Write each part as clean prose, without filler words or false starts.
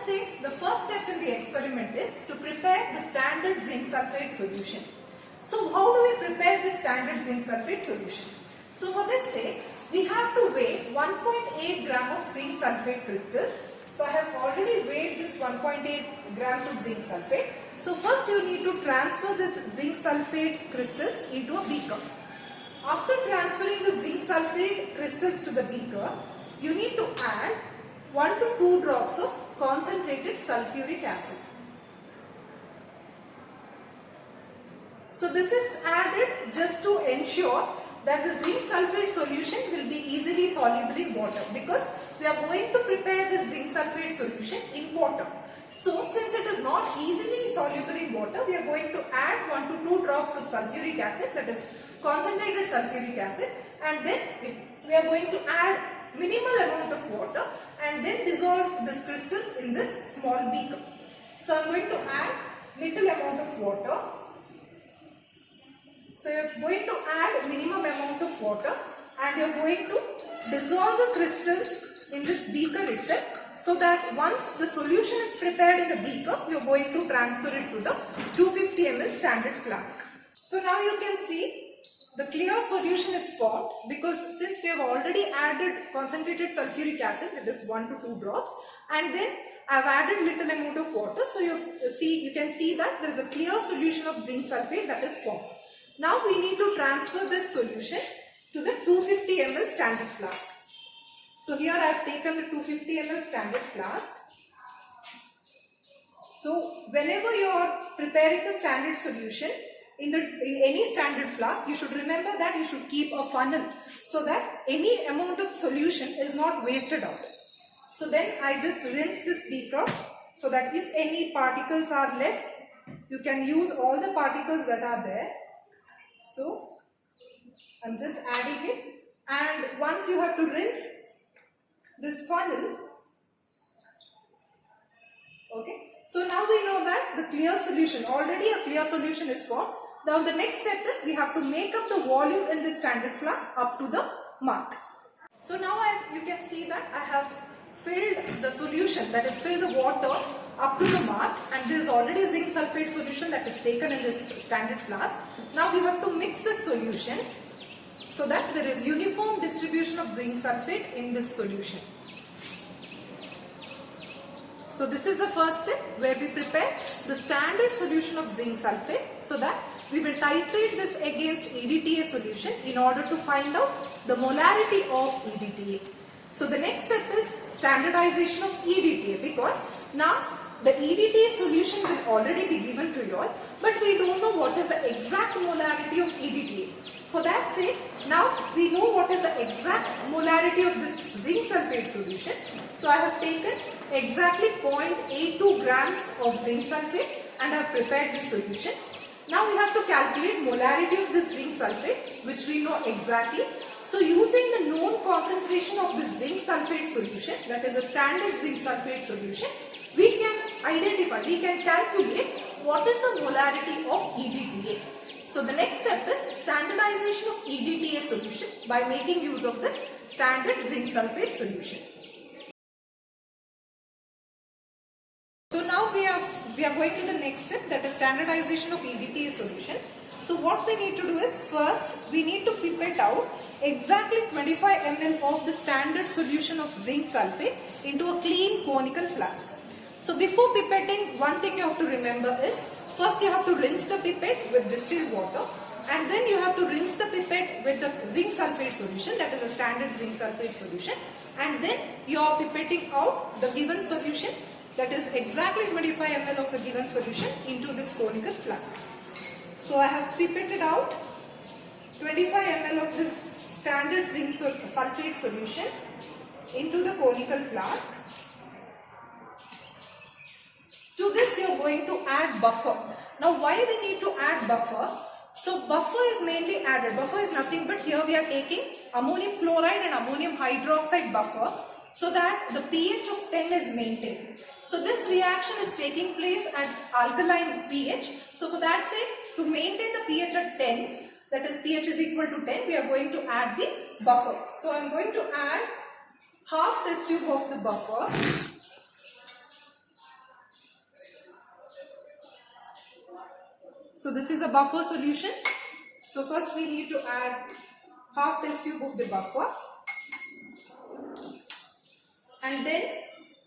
say the first step in the experiment is to prepare the standard zinc sulfate solution. So how do we prepare the standard zinc sulfate solution? So for this sake, we have to weigh 1.8 gram of zinc sulfate crystals. So I have already weighed this 1.8 grams of zinc sulfate. So first you need to transfer this zinc sulfate crystals into a beaker. After transferring the zinc sulfate crystals to the beaker, you need to add 1 to 2 drops of concentrated sulfuric acid. So this is added just to ensure that the zinc sulfate solution will be easily soluble in water, because we are going to prepare the zinc sulfate solution in water. So since it is not easily soluble in water, we are going to add 1 to 2 drops of sulfuric acid, that is concentrated sulfuric acid, and then we are going to add minimal amount of water and then dissolve these crystals in this small beaker. So I am going to add little amount of water. So you are going to add minimum amount of water and you are going to dissolve the crystals in this beaker itself, so that once the solution is prepared in the beaker, you are going to transfer it to the 250 ml standard flask. So now you can see the clear solution is formed, because since we have already added concentrated sulfuric acid, that is 1 to 2 drops, and then I have added little amount of water. So you can see that there is a clear solution of zinc sulfate that is formed. Now we need to transfer this solution to the 250 ml standard flask. So here I have taken the 250 ml standard flask. So whenever you are preparing the standard solution in any standard flask, you should remember that you should keep a funnel so that any amount of solution is not wasted out. So then I just rinse this beaker so that if any particles are left, you can use all the particles that are there. So I'm just adding it, and once you have to rinse this funnel, okay. So now we know that the clear solution, already a clear solution is formed. Now the next step is we have to make up the volume in this standard flask up to the mark. So now you can see that I have filled the solution, that is filled the water up to the mark, and there is already zinc sulfate solution that is taken in this standard flask. Now we have to mix this solution so that there is uniform distribution of zinc sulfate in this solution. So this is the first step where we prepare the standard solution of zinc sulfate, so that we will titrate this against EDTA solution in order to find out the molarity of EDTA. So the next step is standardization of EDTA, because now the EDTA solution will already be given to you all, but we don't know what is the exact molarity of EDTA. For that sake, now we know what is the exact molarity of this zinc sulfate solution. So I have taken exactly 0.82 grams of zinc sulfate and I have prepared this solution. Now we have to calculate molarity of this zinc sulfate, which we know exactly. So using the known concentration of the zinc sulfate solution, that is a standard zinc sulfate solution, we can calculate what is the molarity of EDTA. So the next step is standardization of EDTA solution by making use of this standard zinc sulfate solution. So now we are going to the next step, that is standardization of EDTA solution. So what we need to do is, first we need to pipette out exactly 25 ml of the standard solution of zinc sulfate into a clean conical flask. So before pipetting, one thing you have to remember is, first you have to rinse the pipette with distilled water, and then you have to rinse the pipette with the zinc sulfate solution, that is a standard zinc sulfate solution, and then you are pipetting out the given solution, that is exactly 25 ml of the given solution into this conical flask. So I have pipetted out 25 ml of this standard zinc sulfate solution into the conical flask. To this you are going to add buffer. Now why we need to add buffer? So buffer is mainly added. Buffer is nothing but, here we are taking ammonium chloride and ammonium hydroxide buffer, so that the pH of 10 is maintained. So this reaction is taking place at alkaline pH. So for that sake, to maintain the pH at 10, that is pH is equal to 10, we are going to add the buffer. So I am going to add half test tube of the buffer So this is the buffer solution. So first we need to add half test tube of the buffer, and then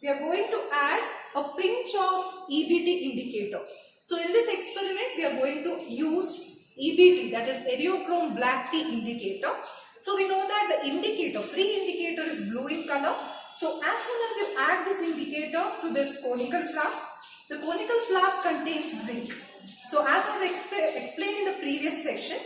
we are going to add a pinch of EBT indicator. So in this experiment we are going to use EBT, that is Eriochrome black tea indicator. So we know that the indicator, free indicator, is blue in color. So as soon as you add this indicator to this conical flask, the conical flask contains zinc. So as I have explained in the previous section,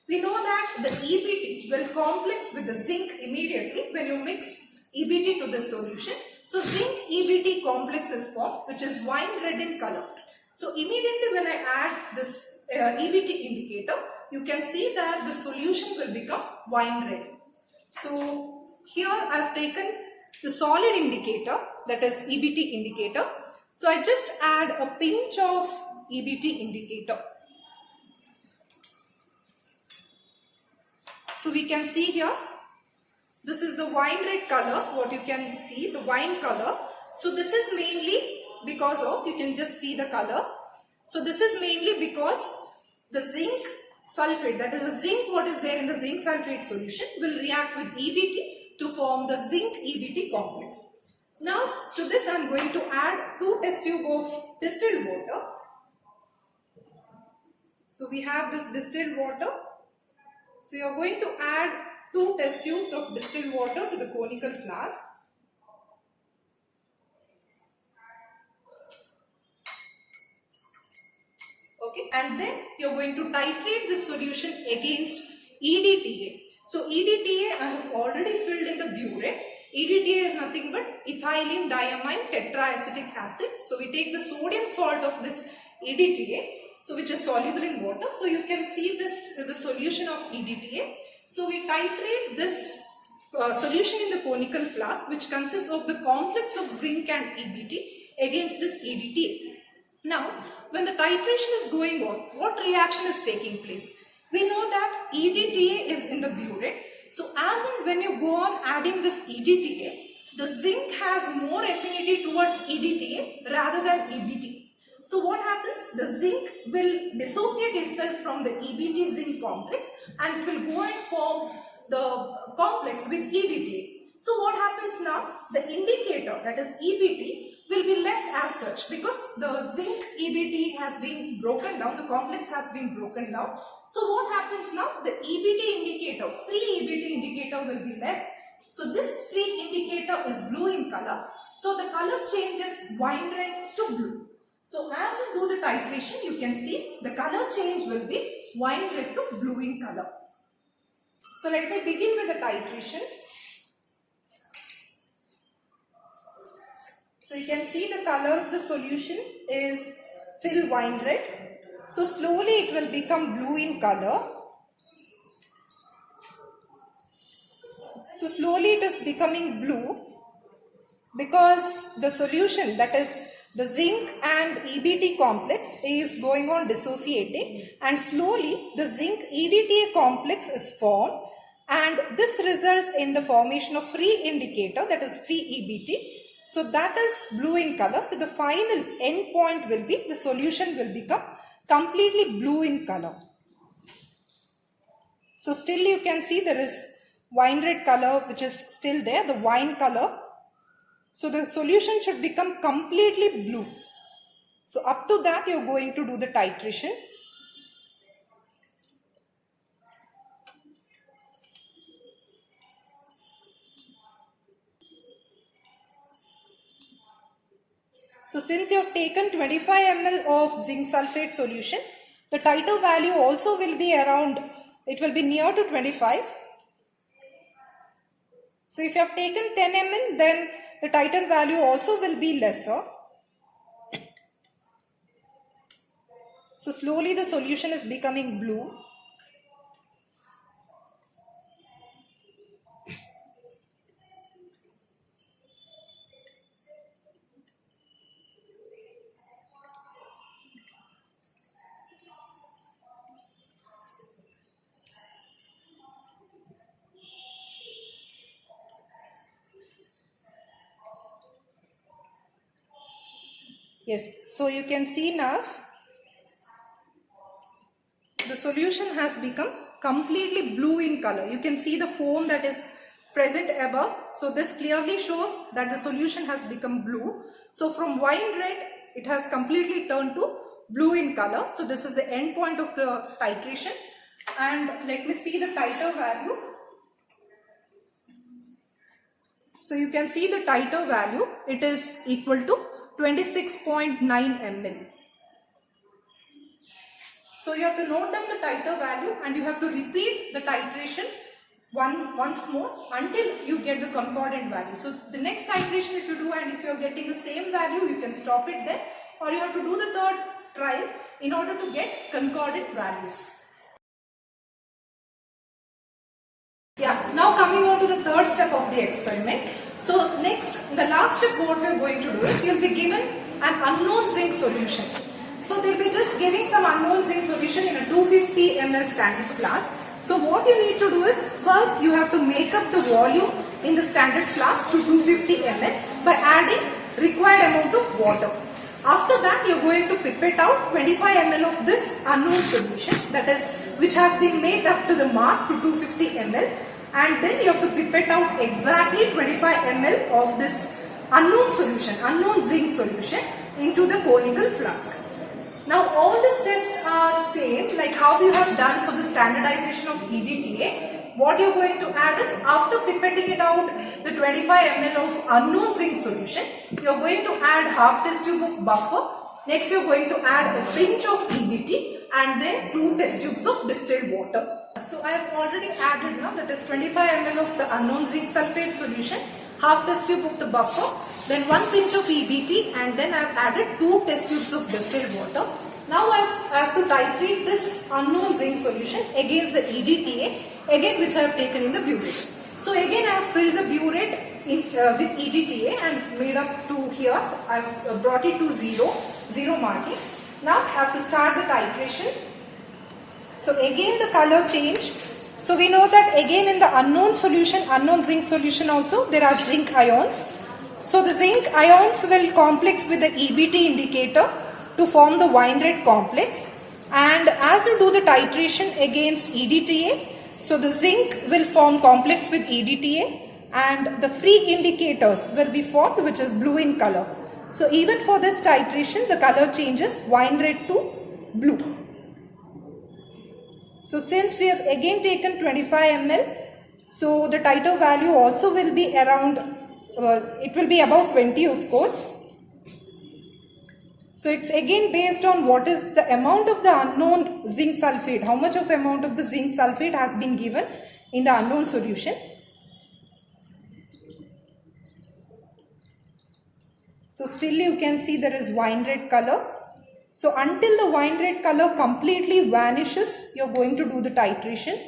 we know that the EBT will complex with the zinc immediately when you mix EBT to the solution. So zinc EBT complex is formed, which is wine red in color. So immediately when I add this EBT indicator, you can see that the solution will become wine red. So here I have taken the solid indicator, that is EBT indicator. So I just add a pinch of EBT indicator. So we can see here, this is the wine red color, what you can see, the wine color. So this is mainly because of, you can just see the color. So this is mainly because the zinc sulfate, that is the zinc what is there in the zinc sulfate solution, will react with EBT to form the zinc EBT complex. Now to this I am going to add 2 test tube of distilled water. So we have this distilled water. So you are going to add 2 test tubes of distilled water to the conical flask. Okay, and then you are going to titrate this solution against EDTA. So EDTA I have already filled in the burette. EDTA is nothing but ethylene diamine tetraacetic acid. So we take the sodium salt of this EDTA, so which is soluble in water. So you can see this is the solution of EDTA. So we titrate this solution in the conical flask, which consists of the complex of zinc and EBT, against this EDTA. Now, when the titration is going on, what reaction is taking place? We know that EDTA is in the burette. So as in when you go on adding this EDTA, the zinc has more affinity towards EDTA rather than EBT. So what happens? The zinc will dissociate itself from the EBT zinc complex and it will go and form the complex with EDTA. So what happens now? The indicator, that is EBT, will be left as such because the zinc EBT has been broken down, the complex has been broken down. So what happens now? The EBT indicator, free EBT indicator, will be left. So this free indicator is blue in color. So the color changes wine red to blue. So as you do the titration, you can see the color change will be wine red to blue in color. So let me begin with the titration. So you can see the color of the solution is still wine red. So slowly it will become blue in color. So slowly it is becoming blue because the solution, that is the zinc and EBT complex, is going on dissociating, and slowly the zinc EDTA complex is formed, and this results in the formation of free indicator, that is free EBT. So that is blue in color. So the final end point will be, the solution will become completely blue in color. So still you can see there is wine red color which is still there, the wine color. So the solution should become completely blue. So up to that you are going to do the titration. So since you have taken 25 ml of zinc sulfate solution, the titer value also will be around, it will be near to 25. So if you have taken 10 ml, then the titer value also will be lesser. So slowly the solution is becoming blue. Yes, so you can see now solution has become completely blue in color. You can see the foam that is present above. So this clearly shows that the solution has become blue. So from wine red, it has completely turned to blue in color. So this is the end point of the titration. And let me see the titer value. So you can see the titer value. It is equal to 26.9 ml. So you have to note down the titer value and you have to repeat the titration once more until you get the concordant value. So the next titration if you do, and if you are getting the same value, you can stop it there, or you have to do the third trial in order to get concordant values. Yeah, now coming on to the third step of the experiment. So next, the last step what we are going to do is you will be given an unknown zinc solution. So they will be just giving some unknown zinc solution in a 250 ml standard flask. So what you need to do is, first you have to make up the volume in the standard flask to 250 ml by adding required amount of water. After that you are going to pipette out 25 ml of this unknown solution, that is which has been made up to the mark to 250 ml, and then you have to pipette out exactly 25 ml of this unknown solution, unknown zinc solution into the conical flask. Now all the steps are same like how you have done for the standardization of EDTA. What you are going to add is, after pipetting it out the 25 ml of unknown zinc solution, you are going to add half test tube of buffer. Next you are going to add a pinch of EBT and then 2 test tubes of distilled water. So I have already added now, that is 25 ml of the unknown zinc sulfate solution, half test tube of the buffer, then 1 pinch of EBT, and then I have added 2 test tubes of distilled water. Now I have to titrate this unknown zinc solution against the EDTA, again which I have taken in the burette. So again I have filled the burette with EDTA and made up to here. I have brought it to 0 marking. Now I have to start the titration. So again the color change. So we know that again in the unknown solution, unknown zinc solution also, there are zinc ions. So the zinc ions will complex with the EBT indicator to form the wine red complex, and as you do the titration against EDTA, so the zinc will form complex with EDTA and the free indicators will be formed, which is blue in color. So even for this titration the color changes wine red to blue. So since we have again taken 25 ml, so the titer value also will be around, it will be about 20 of course. So it's again based on what is the amount of the unknown zinc sulfate, how much of amount of the zinc sulfate has been given in the unknown solution. So still you can see there is wine red color. So until the wine red color completely vanishes, you are going to do the titration.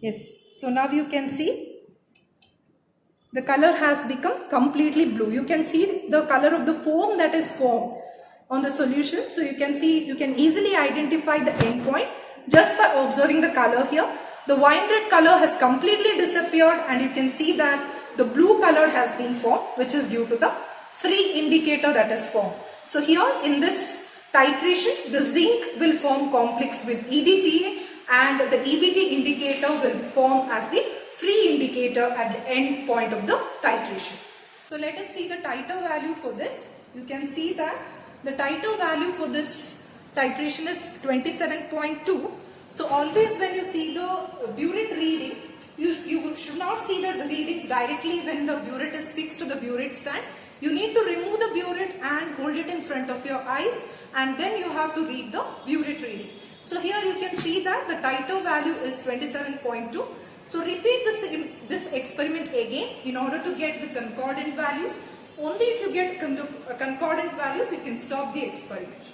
Yes, so now you can see the color has become completely blue. You can see the color of the foam that is formed on the solution. So you can see, you can easily identify the end point just by observing the color here. The wine red color has completely disappeared and you can see that the blue color has been formed, which is due to the free indicator that is formed. So here in this titration, the zinc will form complex with EDTA and the EBT indicator will form as the free indicator at the end point of the titration. So let us see the titer value for this. You can see that the titer value for this titration is 27.2. So always when you see the burette reading, you should not see the readings directly when the burette is fixed to the burette stand. You need to remove the burette and hold it in front of your eyes, and then you have to read the burette reading. So here you can see that the titer value is 27.2. So repeat this experiment again in order to get the concordant values. Only if you get concordant values you can stop the experiment.